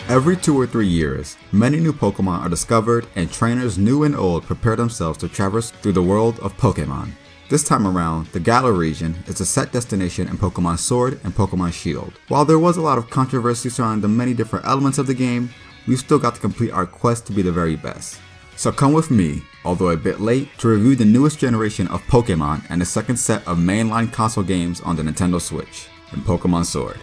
Every 2 or 3 years, many new Pokemon are discovered and trainers new and old prepare themselves to traverse through the world of Pokemon. This time around, the Galar Region is a set destination in Pokemon Sword and Pokemon Shield. While there was a lot of controversy surrounding the many different elements of the game, we've still got to complete our quest to be the very best. So come with me, although a bit late, to review the newest generation of Pokemon and the second set of mainline console games on the Nintendo Switch, in Pokemon Sword.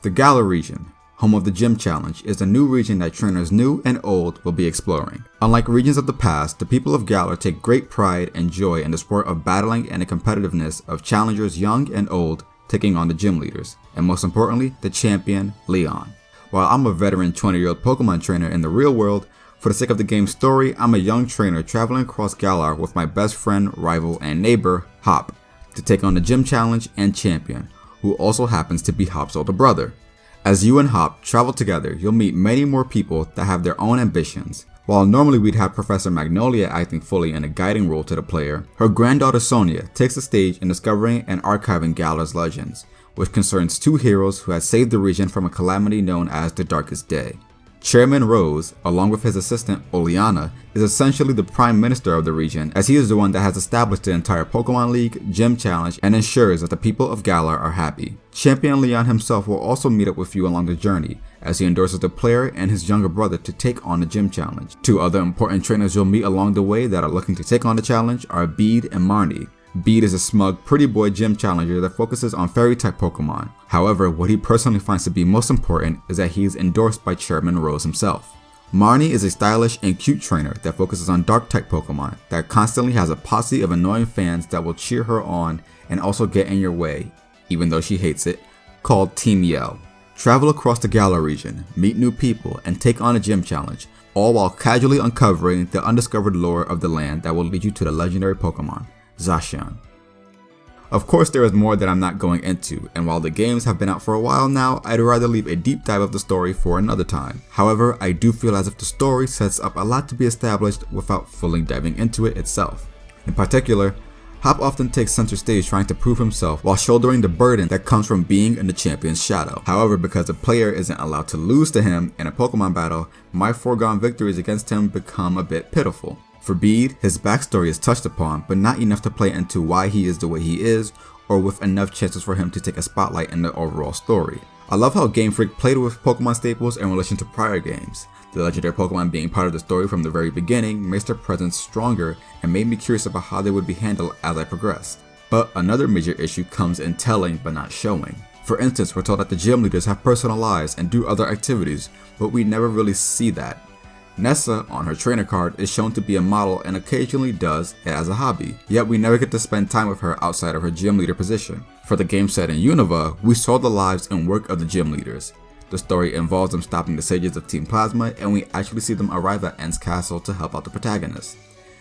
The Galar Region, home of the Gym Challenge, is a new region that trainers new and old will be exploring. Unlike regions of the past, the people of Galar take great pride and joy in the sport of battling and the competitiveness of challengers young and old taking on the gym leaders, and most importantly, the champion, Leon. While I'm a veteran 20-year-old Pokemon trainer in the real world, for the sake of the game's story, I'm a young trainer traveling across Galar with my best friend, rival, and neighbor, Hop, to take on the Gym Challenge and champion, who also happens to be Hop's older brother. As you and Hop travel together, you'll meet many more people that have their own ambitions. While normally we'd have Professor Magnolia acting fully in a guiding role to the player, her granddaughter Sonia takes the stage in discovering and archiving Galar's legends, which concerns two heroes who had saved the region from a calamity known as the Darkest Day. Chairman Rose, along with his assistant Oleana, is essentially the prime minister of the region, as he is the one that has established the entire Pokemon League, Gym Challenge, and ensures that the people of Galar are happy. Champion Leon himself will also meet up with you along the journey, as he endorses the player and his younger brother to take on the Gym Challenge. Two other important trainers you'll meet along the way that are looking to take on the challenge are Bede and Marnie. Bede is a smug, pretty boy gym challenger that focuses on fairy-type Pokemon. However, what he personally finds to be most important is that he is endorsed by Chairman Rose himself. Marnie is a stylish and cute trainer that focuses on dark-type Pokemon that constantly has a posse of annoying fans that will cheer her on and also get in your way, even though she hates it, called Team Yell. Travel across the Galar region, meet new people, and take on a gym challenge, all while casually uncovering the undiscovered lore of the land that will lead you to the legendary Pokemon, Zacian. Of course, there is more that I'm not going into, and while the games have been out for a while now, I'd rather leave a deep dive of the story for another time. However, I do feel as if the story sets up a lot to be established without fully diving into it itself. In particular, Hop often takes center stage trying to prove himself while shouldering the burden that comes from being in the champion's shadow. However, because the player isn't allowed to lose to him in a Pokemon battle, my foregone victories against him become a bit pitiful. For Bede, his backstory is touched upon, but not enough to play into why he is the way he is, or with enough chances for him to take a spotlight in the overall story. I love how Game Freak played with Pokemon staples in relation to prior games. The legendary Pokemon being part of the story from the very beginning makes their presence stronger and made me curious about how they would be handled as I progressed. But another major issue comes in telling but not showing. For instance, we're told that the gym leaders have personal lives and do other activities, but we never really see that. Nessa, on her trainer card, is shown to be a model and occasionally does it as a hobby, yet we never get to spend time with her outside of her gym leader position. For the game set in Unova, we saw the lives and work of the gym leaders. The story involves them stopping the sages of Team Plasma, and we actually see them arrive at N's castle to help out the protagonist.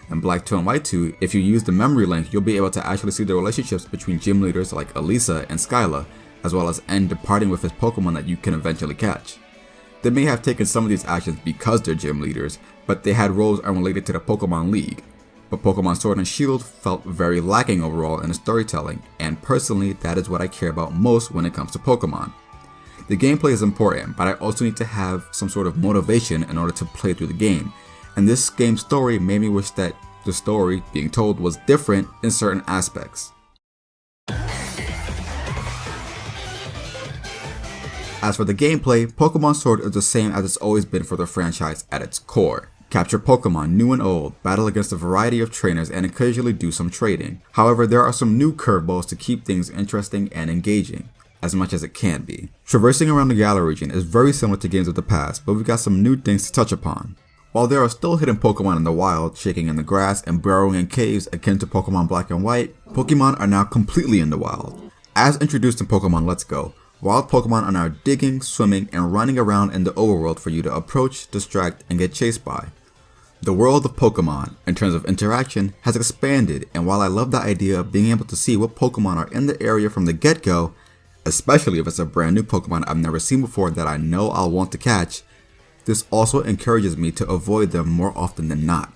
In Black 2 and White 2, if you use the memory link, you'll be able to actually see the relationships between gym leaders like Elisa and Skyla, as well as N departing with his Pokemon that you can eventually catch. They may have taken some of these actions because they're gym leaders, but they had roles unrelated to the Pokemon League. But Pokemon Sword and Shield felt very lacking overall in the storytelling, and personally that is what I care about most when it comes to Pokemon. The gameplay is important, but I also need to have some sort of motivation in order to play through the game, and this game's story made me wish that the story being told was different in certain aspects. As for the gameplay, Pokemon Sword is the same as it's always been for the franchise at its core. Capture Pokemon new and old, battle against a variety of trainers, and occasionally do some trading. However, there are some new curveballs to keep things interesting and engaging, as much as it can be. Traversing around the Galar region is very similar to games of the past, but we've got some new things to touch upon. While there are still hidden Pokemon in the wild, shaking in the grass and burrowing in caves akin to Pokemon Black and White, Pokemon are now completely in the wild. As introduced in Pokemon Let's Go, wild Pokemon are now digging, swimming, and running around in the overworld for you to approach, distract, and get chased by. The world of Pokemon, in terms of interaction, has expanded, and while I love the idea of being able to see what Pokemon are in the area from the get-go, especially if it's a brand new Pokemon I've never seen before that I know I'll want to catch, this also encourages me to avoid them more often than not.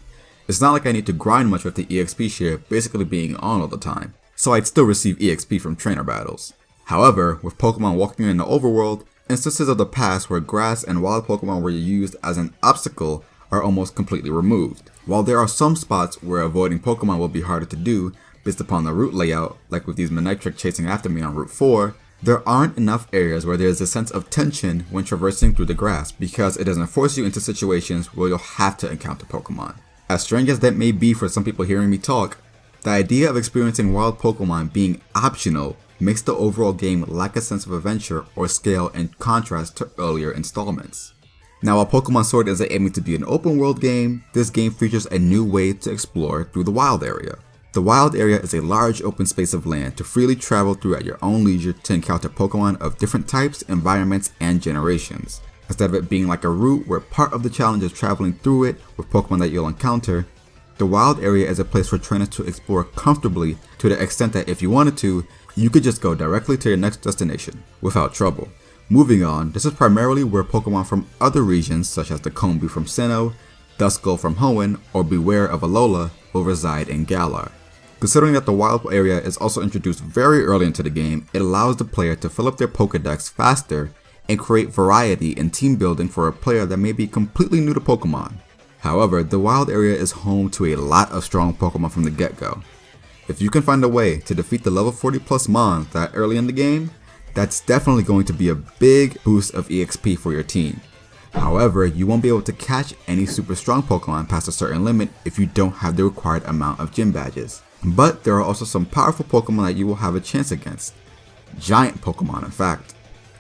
It's not like I need to grind much with the EXP share basically being on all the time. so I'd still receive EXP from trainer battles. However, with Pokemon walking in the overworld, instances of the past where grass and wild Pokemon were used as an obstacle are almost completely removed. While there are some spots where avoiding Pokemon will be harder to do based upon the route layout, like with these Manectric chasing after me on Route 4, there aren't enough areas where there's a sense of tension when traversing through the grass because it doesn't force you into situations where you'll have to encounter Pokemon. As strange as that may be for some people hearing me talk, the idea of experiencing wild Pokemon being optional makes the overall game lack a sense of adventure or scale in contrast to earlier installments. Now, while Pokemon Sword isn't aiming to be an open world game, this game features a new way to explore through the wild area. The wild area is a large open space of land to freely travel through at your own leisure to encounter Pokemon of different types, environments, and generations. Instead of it being like a route where part of the challenge is traveling through it with Pokemon that you'll encounter, the wild area is a place for trainers to explore comfortably to the extent that if you wanted to, you could just go directly to your next destination without trouble. Moving on, this is primarily where Pokemon from other regions such as the Combee from Sinnoh, Duskull from Hoenn, or Beware of Alola will reside in Galar. Considering that the wild area is also introduced very early into the game, it allows the player to fill up their Pokédex faster and create variety in team building for a player that may be completely new to Pokemon. However, the wild area is home to a lot of strong Pokemon from the get-go. If you can find a way to defeat the level 40 plus Mons that early in the game, that's definitely going to be a big boost of EXP for your team. However, you won't be able to catch any super strong Pokemon past a certain limit if you don't have the required amount of gym badges. But there are also some powerful Pokemon that you will have a chance against. Giant Pokemon, in fact.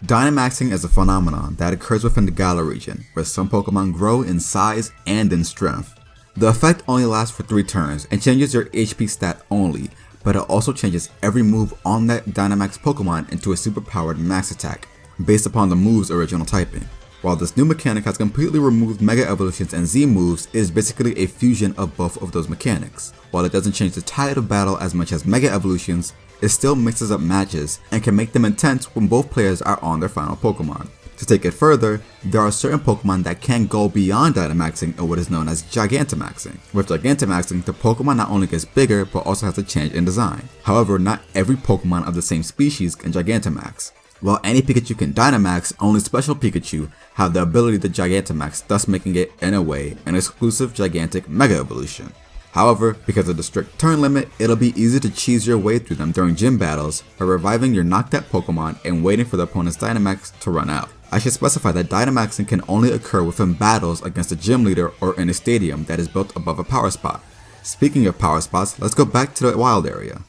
Dynamaxing is a phenomenon that occurs within the Galar region, where some Pokemon grow in size and in strength. The effect only lasts for 3 turns and changes your HP stat only, but it also changes every move on that Dynamax Pokemon into a superpowered max attack, based upon the move's original typing. While this new mechanic has completely removed Mega Evolutions and Z moves, it is basically a fusion of both of those mechanics. While it doesn't change the tide of battle as much as Mega Evolutions, it still mixes up matches and can make them intense when both players are on their final Pokemon. To take it further, there are certain Pokemon that can go beyond Dynamaxing in what is known as Gigantamaxing. With Gigantamaxing, the Pokemon not only gets bigger but also has a change in design. However, not every Pokemon of the same species can Gigantamax. While any Pikachu can Dynamax, only special Pikachu have the ability to Gigantamax, thus making it, in a way, an exclusive gigantic Mega Evolution. However, because of the strict turn limit, it'll be easy to cheese your way through them during gym battles by reviving your knocked out Pokemon and waiting for the opponent's Dynamax to run out. I should specify that Dynamaxing can only occur within battles against a gym leader or in a stadium that is built above a power spot. Speaking of power spots, let's go back to the wild area.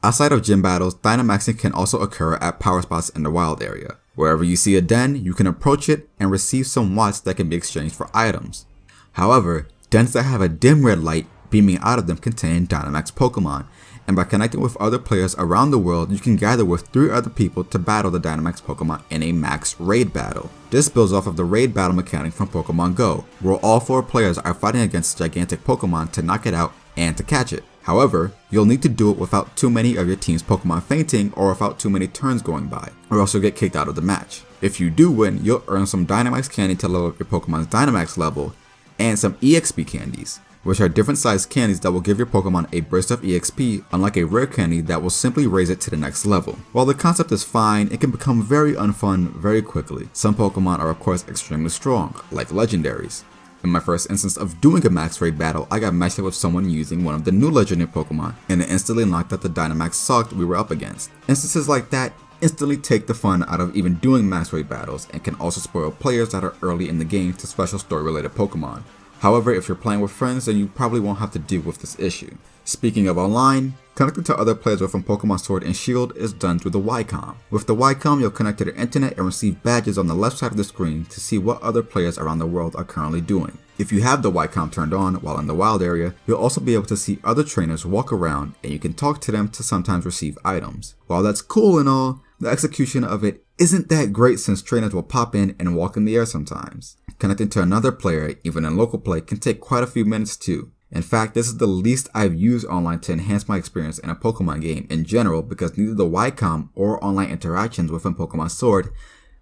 Outside of gym battles, Dynamaxing can also occur at power spots in the wild area. Wherever you see a den, you can approach it and receive some watts that can be exchanged for items. However, dens that have a dim red light beaming out of them contain Dynamax Pokemon, and by connecting with other players around the world, you can gather with 3 other people to battle the Dynamax Pokemon in a max raid battle. This builds off of the raid battle mechanic from Pokemon Go, where all 4 players are fighting against gigantic Pokemon to knock it out and to catch it. However, you'll need to do it without too many of your team's Pokemon fainting or without too many turns going by, or else you'll get kicked out of the match. If you do win, you'll earn some Dynamax candy to level up your Pokemon's Dynamax level, and some EXP candies, which are different sized candies that will give your Pokemon a burst of EXP, unlike a rare candy that will simply raise it to the next level. While the concept is fine, it can become very unfun very quickly. Some Pokemon are of course extremely strong, like legendaries. In my first instance of doing a max raid battle, I got matched up with someone using one of the new legendary Pokemon, and it instantly knocked out the Dynamax sucked we were up against. Instances like that instantly take the fun out of even doing max raid battles and can also spoil players that are early in the game to special story related Pokemon. However, if you're playing with friends, then you probably won't have to deal with this issue. Speaking of online, connecting to other players within Pokemon Sword and Shield is done through the Ycom. With the Ycom, you'll connect to the internet and receive badges on the left side of the screen to see what other players around the world are currently doing. If you have the Ycom turned on while in the wild area, you'll also be able to see other trainers walk around and you can talk to them to sometimes receive items. While that's cool and all, the execution of it isn't that great since trainers will pop in and walk in the air sometimes. Connecting to another player, even in local play, can take quite a few minutes too. In fact, this is the least I've used online to enhance my experience in a Pokemon game in general because neither the Ycom or online interactions within Pokemon Sword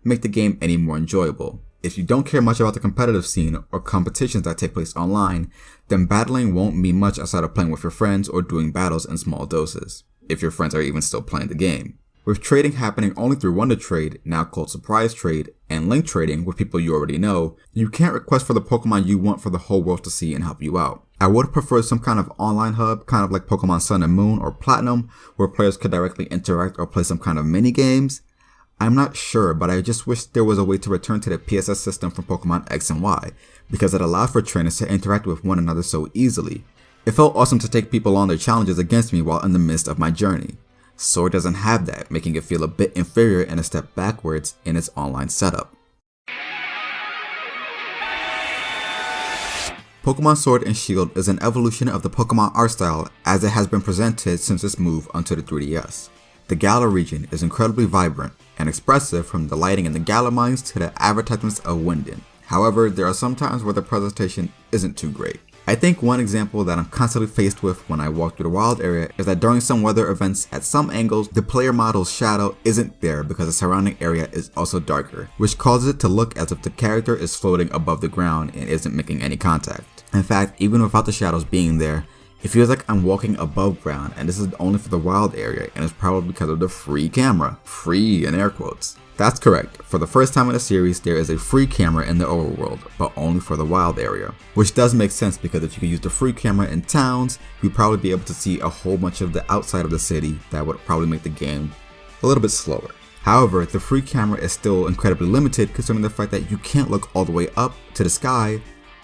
make the game any more enjoyable. If you don't care much about the competitive scene or competitions that take place online, then battling won't mean much outside of playing with your friends or doing battles in small doses, if your friends are even still playing the game. With trading happening only through Wonder Trade, now called Surprise Trade, and link trading with people you already know, you can't request for the Pokemon you want for the whole world to see and help you out. I would prefer some kind of online hub, kind of like Pokemon Sun and Moon or Platinum, where players could directly interact or play some kind of mini games. I'm not sure, but I just wish there was a way to return to the PSS system from Pokemon X and Y, because it allowed for trainers to interact with one another so easily. It felt awesome to take people on their challenges against me while in the midst of my journey. Sword doesn't have that, making it feel a bit inferior and a step backwards in its online setup. Pokemon Sword and Shield is an evolution of the Pokemon art style as it has been presented since its move onto the 3DS. The Galar region is incredibly vibrant and expressive, from the lighting in the Galar mines to the advertisements of Winden. However, there are some times where the presentation isn't too great. I think one example that I'm constantly faced with when I walk through the wild area is that during some weather events, at some angles, the player model's shadow isn't there because the surrounding area is also darker, which causes it to look as if the character is floating above the ground and isn't making any contact. In fact, even without the shadows being there, it feels like I'm walking above ground, and this is only for the wild area, and it's probably because of the free camera. Free in air quotes. That's correct. For the first time in the series, there is a free camera in the overworld, but only for the wild area. Which does make sense, because if you could use the free camera in towns, you'd probably be able to see a whole bunch of the outside of the city that would probably make the game a little bit slower. However, the free camera is still incredibly limited, considering the fact that you can't look all the way up to the sky,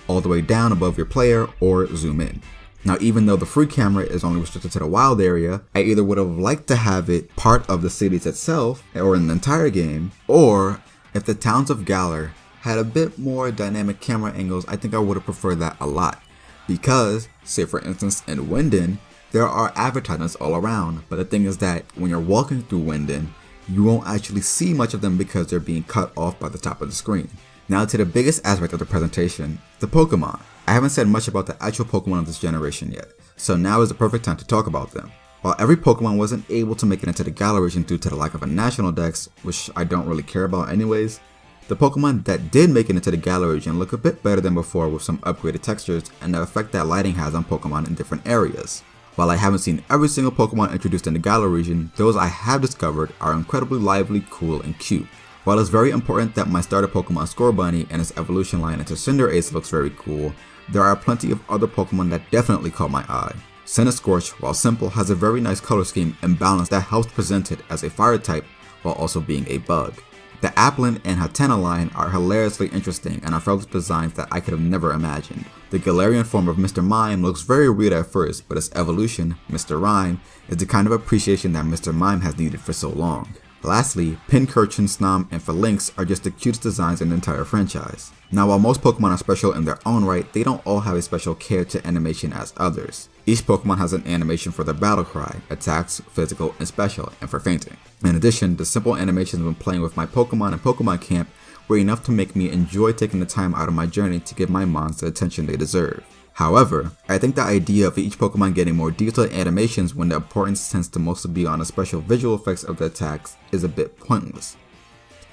all the way down above your player, or zoom in. Now, even though the free camera is only restricted to the wild area, I either would have liked to have it part of the cities itself or in the entire game, or if the towns of Galar had a bit more dynamic camera angles, I think I would have preferred that a lot. Because, say for instance in Winden, there are advertisements all around, but the thing is that when you're walking through Winden, you won't actually see much of them because they're being cut off by the top of the screen. Now to the biggest aspect of the presentation, the Pokemon. I haven't said much about the actual Pokemon of this generation yet, so now is the perfect time to talk about them. While every Pokemon wasn't able to make it into the Galar region due to the lack of a national dex, which I don't really care about anyways, the Pokemon that did make it into the Galar region look a bit better than before with some upgraded textures and the effect that lighting has on Pokemon in different areas. While I haven't seen every single Pokemon introduced in the Galar region, those I have discovered are incredibly lively, cool, and cute. While it's very important that my starter Pokemon Scorbunny and its evolution line into Cinderace looks very cool, there are plenty of other Pokemon that definitely caught my eye. Centiskorch, while simple, has a very nice color scheme and balance that helps present it as a fire type while also being a bug. The Applin and Hatenna line are hilariously interesting and are filled with designs that I could have never imagined. The Galarian form of Mr. Mime looks very weird at first, but its evolution, Mr. Rhyme, is the kind of appreciation that Mr. Mime has needed for so long. Lastly, Pincurchin, Snom, and Phalanx are just the cutest designs in the entire franchise. Now, while most Pokemon are special in their own right, they don't all have a special care to animation as others. Each Pokemon has an animation for their battle cry, attacks, physical, and special, and for fainting. In addition, the simple animations when playing with my Pokemon and Pokemon Camp were enough to make me enjoy taking the time out of my journey to give my mons the attention they deserve. However, I think the idea of each Pokemon getting more detailed animations when the importance tends to mostly be on the special visual effects of the attacks is a bit pointless.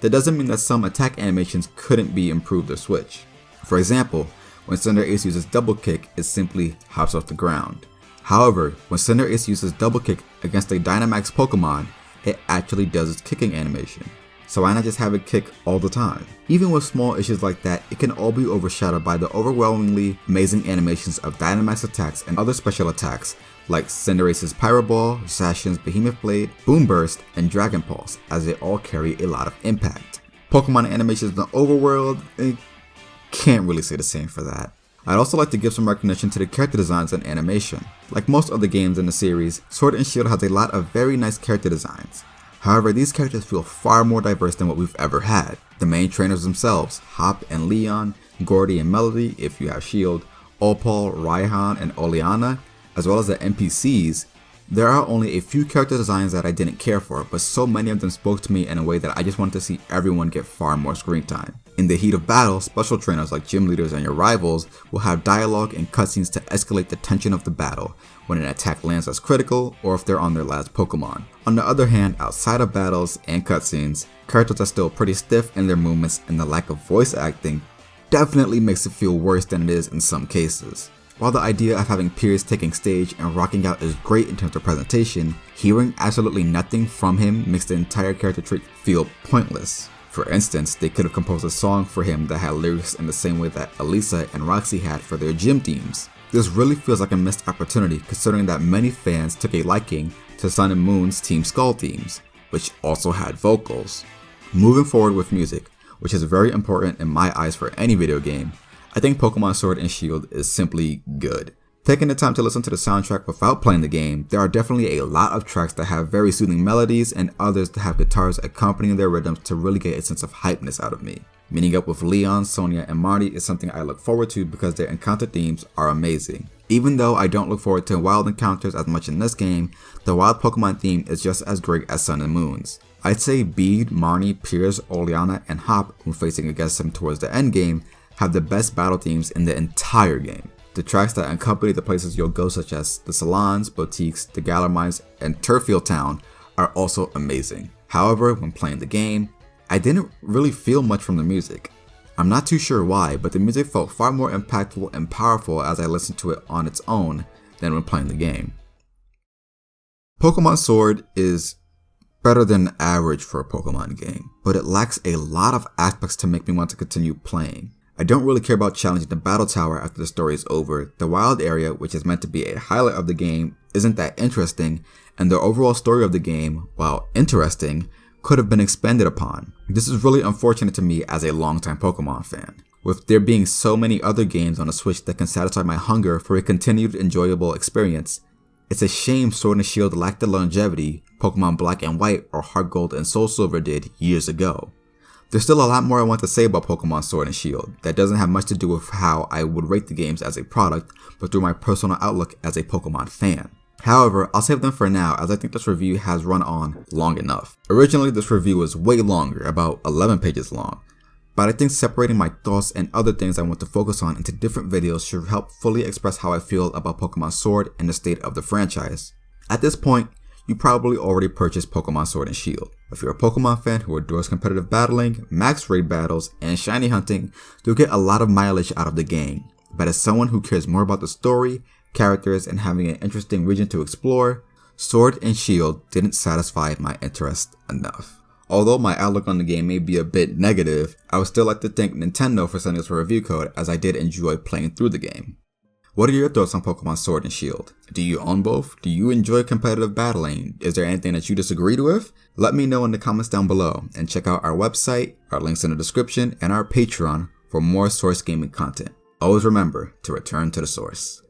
That doesn't mean that some attack animations couldn't be improved or switched. For example, when Cinderace uses Double Kick, it simply hops off the ground. However, when Cinderace uses Double Kick against a Dynamax Pokemon, it actually does its kicking animation. So why not just have it kick all the time? Even with small issues like that, it can all be overshadowed by the overwhelmingly amazing animations of Dynamax attacks and other special attacks like Cinderace's Pyro Ball, Zacian's Behemoth Blade, Boom Burst, and Dragon Pulse, as they all carry a lot of impact. Pokemon animations in the overworld, can't really say the same for that. I'd also like to give some recognition to the character designs and animation. Like most other games in the series, Sword and Shield has a lot of very nice character designs. However, these characters feel far more diverse than what we've ever had. The main trainers themselves, Hop and Leon, Gordy and Melody if you have Shield, Opal, Raihan, and Oleana, as well as the NPCs, There are only a few character designs that I didn't care for, but so many of them spoke to me in a way that I just wanted to see everyone get far more screen time. In the heat of battle, special trainers like gym leaders and your rivals will have dialogue and cutscenes to escalate the tension of the battle when an attack lands as critical or if they're on their last Pokemon. On the other hand, outside of battles and cutscenes, characters are still pretty stiff in their movements, and the lack of voice acting definitely makes it feel worse than it is in some cases. While the idea of having peers taking stage and rocking out is great in terms of presentation, hearing absolutely nothing from him makes the entire character trait feel pointless. For instance, they could have composed a song for him that had lyrics in the same way that Elisa and Roxy had for their gym teams. This really feels like a missed opportunity considering that many fans took a liking to Sun and Moon's Team Skull themes, which also had vocals. Moving forward with music, which is very important in my eyes for any video game, I think Pokemon Sword and Shield is simply good. Taking the time to listen to the soundtrack without playing the game, there are definitely a lot of tracks that have very soothing melodies and others that have guitars accompanying their rhythms to really get a sense of hypeness out of me. Meeting up with Leon, Sonia, and Marty is something I look forward to because their encounter themes are amazing. Even though I don't look forward to wild encounters as much in this game, the wild Pokemon theme is just as great as Sun and Moon's. I'd say Bede, Marnie, Piers, Oleana, and Hop, who facing against him towards the end game, have the best battle themes in the entire game. The tracks that accompany the places you'll go, such as the salons, boutiques, the Galar mines, and Turffield Town, are also amazing. However, when playing the game, I didn't really feel much from the music. I'm not too sure why, but the music felt far more impactful and powerful as I listened to it on its own than when playing the game. Pokemon Sword is better than average for a Pokemon game, but it lacks a lot of aspects to make me want to continue playing. I don't really care about challenging the battle tower after the story is over, the wild area, which is meant to be a highlight of the game, isn't that interesting, and the overall story of the game, while interesting, could have been expanded upon. This is really unfortunate to me as a longtime Pokemon fan. With there being so many other games on the Switch that can satisfy my hunger for a continued enjoyable experience, it's a shame Sword and Shield lacked the longevity Pokemon Black and White or Heart Gold and Soul Silver did years ago. There's still a lot more I want to say about Pokemon Sword and Shield that doesn't have much to do with how I would rate the games as a product, but through my personal outlook as a Pokemon fan. However, I'll save them for now as I think this review has run on long enough. Originally, this review was way longer, about 11 pages long, but I think separating my thoughts and other things I want to focus on into different videos should help fully express how I feel about Pokemon Sword and the state of the franchise. At this point, you probably already purchased Pokemon Sword and Shield. If you're a Pokemon fan who adores competitive battling, max raid battles, and shiny hunting, you'll get a lot of mileage out of the game. But as someone who cares more about the story, characters, and having an interesting region to explore, Sword and Shield didn't satisfy my interest enough. Although my outlook on the game may be a bit negative, I would still like to thank Nintendo for sending us a review code as I did enjoy playing through the game. What are your thoughts on Pokemon Sword and Shield? Do you own both? Do you enjoy competitive battling? Is there anything that you disagreed with? Let me know in the comments down below, and check out our website, our links in the description, and our Patreon for more Source gaming content. Always remember to return to the source.